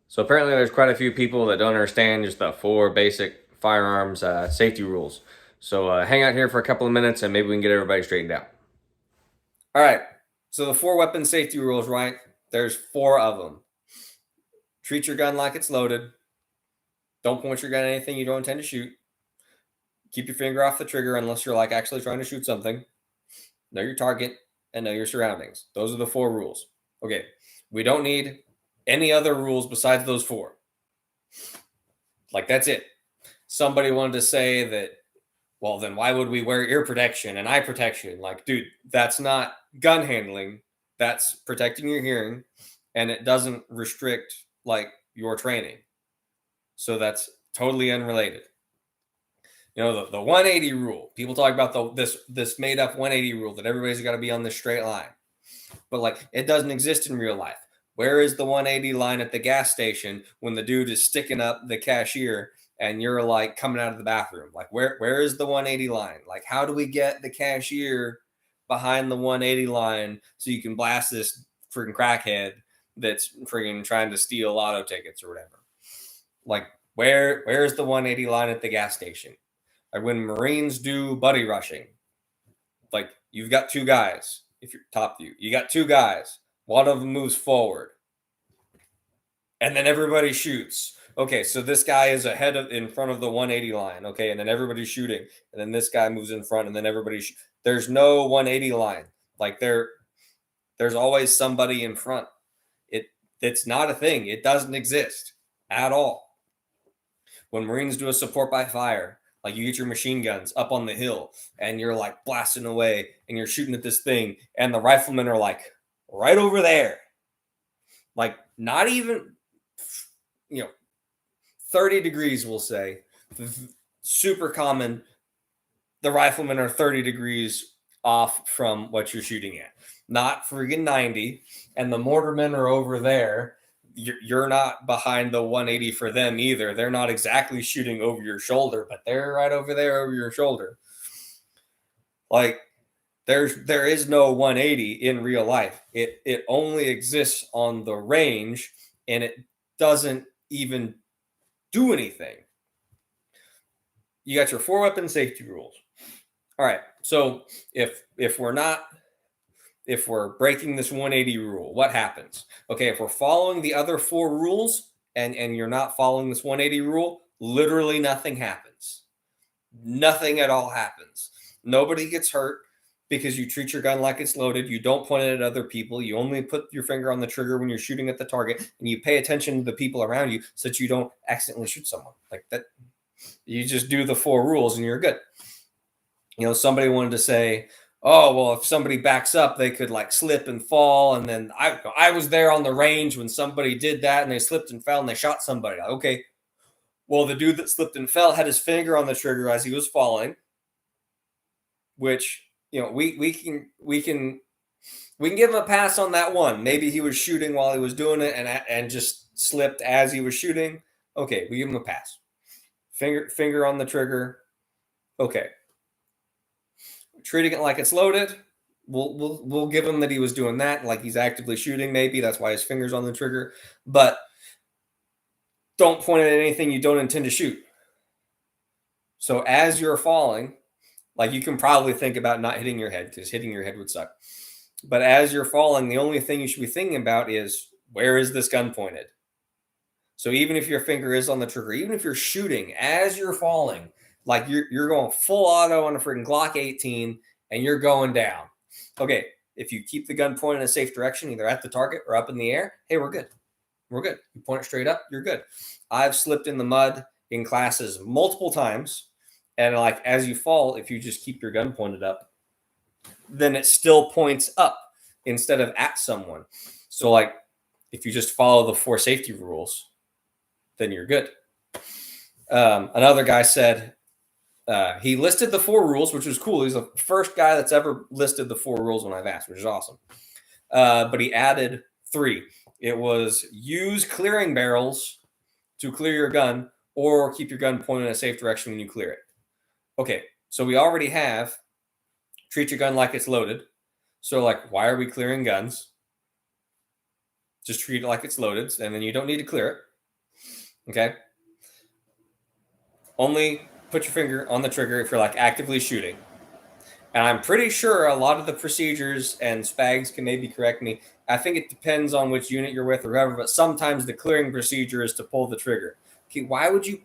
So apparently there's quite a few people that don't understand just the 4 basic firearms safety rules. So hang out here for a couple of minutes and maybe we can get everybody straightened out. All right. So the 4 weapon safety rules, right? There's 4 of them. Treat your gun like it's loaded. Don't point your gun at anything you don't intend to shoot. Keep your finger off the trigger unless you're like actually trying to shoot something. Know your target and know your surroundings. Those are the 4 rules. Okay. We don't need any other rules besides those 4. Like, that's it. Somebody wanted to say that, well, then why would we wear ear protection and eye protection? Like, dude, that's not gun handling. That's protecting your hearing, and it doesn't restrict like your training. So that's totally unrelated. You know, the 180 rule. People talk about this made up 180 rule that everybody's got to be on this straight line. But like, it doesn't exist in real life. Where is the 180 line at the gas station when the dude is sticking up the cashier and you're like coming out of the bathroom? Like, where is the 180 line? Like, how do we get the cashier behind the 180 line so you can blast this freaking crackhead that's freaking trying to steal lotto tickets or whatever? Like, where's the 180 line at the gas station? Like when Marines do buddy rushing, like you've got 2 guys. If you're top view, you got 2 guys. One of them moves forward, and then everybody shoots. Okay, so this guy is in front of the 180 line. Okay, and then everybody's shooting, and then this guy moves in front, and then there's no 180 line. Like there's always somebody in front. It's not a thing. It doesn't exist at all. When Marines do a support by fire, like you get your machine guns up on the hill and you're like blasting away and you're shooting at this thing, and the riflemen are like right over there. Like not even, 30 degrees, we'll say. Super common. The riflemen are 30 degrees off from what you're shooting at. Not friggin' 90. And the mortarmen are over there. You're not behind the 180 for them either. They're not exactly shooting over your shoulder, but they're right over there over your shoulder. Like there is no 180 in real life. It only exists on the range, and it doesn't even do anything. You got your 4 weapon safety rules. All right. So if we're breaking this 180 rule, what happens? Okay, if we're following the other 4 rules and you're not following this 180 rule, literally nothing happens. Nothing at all happens. Nobody gets hurt because you treat your gun like it's loaded. You don't point it at other people. You only put your finger on the trigger when you're shooting at the target, and you pay attention to the people around you so that you don't accidentally shoot someone. Like that, you just do the 4 rules and you're good. Somebody wanted to say, oh, well, if somebody backs up, they could like slip and fall. And then I was there on the range when somebody did that and they slipped and fell and they shot somebody. Like, okay, well, the dude that slipped and fell had his finger on the trigger as he was falling, which, we can give him a pass on that one. Maybe he was shooting while he was doing it and just slipped as he was shooting. Okay, we give him a pass. Finger on the trigger. Okay. Treating it like it's loaded, we'll give him that he was doing that, like he's actively shooting. Maybe that's why his finger's on the trigger. But don't point it at anything you don't intend to shoot. So as you're falling, like you can probably think about not hitting your head because hitting your head would suck. But as you're falling, the only thing you should be thinking about is, where is this gun pointed? So even if your finger is on the trigger, even if you're shooting as you're falling, like you're going full auto on a freaking Glock 18 and you're going down. Okay, if you keep the gun pointed in a safe direction, either at the target or up in the air, hey, we're good. We're good. You point it straight up, you're good. I've slipped in the mud in classes multiple times, and like as you fall, if you just keep your gun pointed up, then it still points up instead of at someone. So like if you just follow the 4 safety rules, then you're good. Another guy said he listed the 4 rules, which was cool. He's the first guy that's ever listed the 4 rules when I've asked, which is awesome. But he added 3. It was use clearing barrels to clear your gun, or keep your gun pointed in a safe direction when you clear it. Okay, so we already have treat your gun like it's loaded. So like, why are we clearing guns? Just treat it like it's loaded, and then you don't need to clear it. Okay. Only put your finger on the trigger if you're like actively shooting. And I'm pretty sure a lot of the procedures, and Spags can maybe correct me, I think it depends on which unit you're with or whatever, but sometimes the clearing procedure is to pull the trigger. Okay, why would you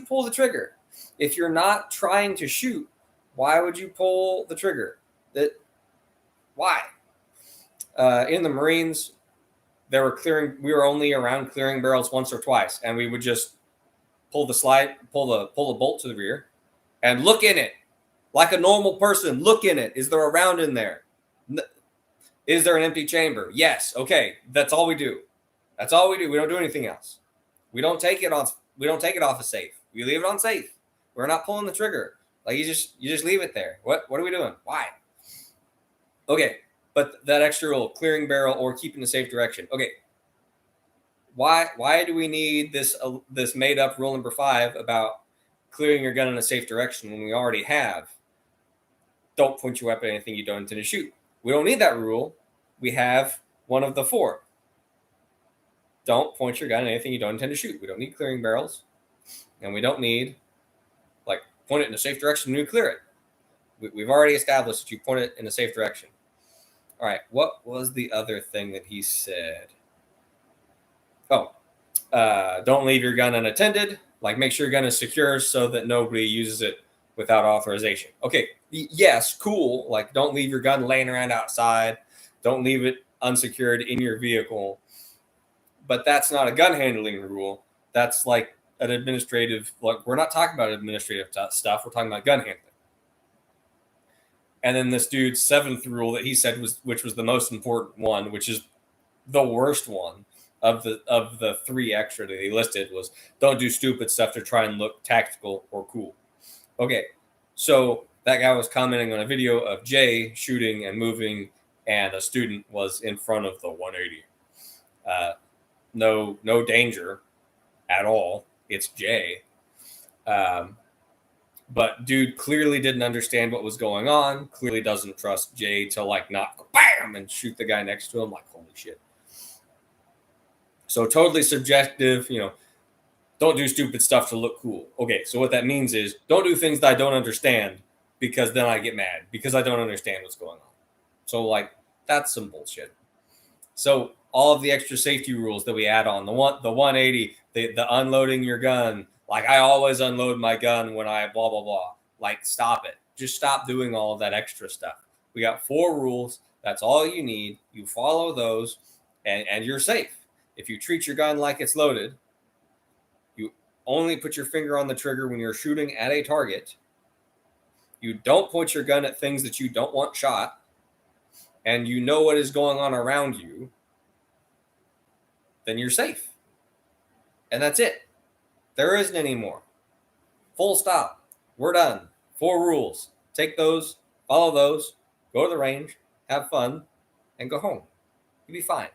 pull the trigger? If you're not trying to shoot, why would you pull the trigger? Why? In the Marines, we were only around clearing barrels once or twice, and we would just pull the bolt to the rear and look in it. Like a normal person, look in it. Is there a round in there? Is there an empty chamber? Yes. Okay. That's all we do. That's all we do. We don't do anything else. We don't take it off a safe. We leave it on safe. We're not pulling the trigger. Like you just leave it there. What are we doing? Why? Okay. But that extra rule, clearing barrel or keeping the safe direction. Okay. Why do we need this made up rule number 5 about clearing your gun in a safe direction when we already have don't point your weapon at anything you don't intend to shoot? We don't need that rule. We have one of the 4. Don't point your gun at anything you don't intend to shoot. We don't need clearing barrels, and we don't need like point it in a safe direction when you clear it. We've already established that you point it in a safe direction. All right, what was the other thing that he said? Oh, don't leave your gun unattended. Like make sure your gun is secure so that nobody uses it without authorization. Okay, yes, cool. Like don't leave your gun laying around outside. Don't leave it unsecured in your vehicle. But that's not a gun handling rule. That's like an administrative, like we're not talking about administrative stuff. We're talking about gun handling. And then this dude's 7th rule that he said which was the most important one, which is the worst one of the 3 extra that he listed, was don't do stupid stuff to try and look tactical or cool. Okay, so that guy was commenting on a video of Jay shooting and moving, and a student was in front of the 180. No danger at all. It's Jay. But dude clearly didn't understand what was going on. Clearly doesn't trust Jay to like not go bam and shoot the guy next to him. Like, holy shit. So totally subjective, don't do stupid stuff to look cool. Okay, so what that means is don't do things that I don't understand, because then I get mad because I don't understand what's going on. So like that's some bullshit. So all of the extra safety rules that we add on, the 180, the unloading your gun, like I always unload my gun when I blah blah blah. Like stop it. Just stop doing all of that extra stuff. We got 4 rules. That's all you need. You follow those and you're safe. If you treat your gun like it's loaded, you only put your finger on the trigger when you're shooting at a target. You don't point your gun at things that you don't want shot, and you know what is going on around you, then you're safe. And that's it. There isn't any more. Full stop. We're done. 4 rules. Take those, follow those, go to the range, have fun, and go home. You'll be fine.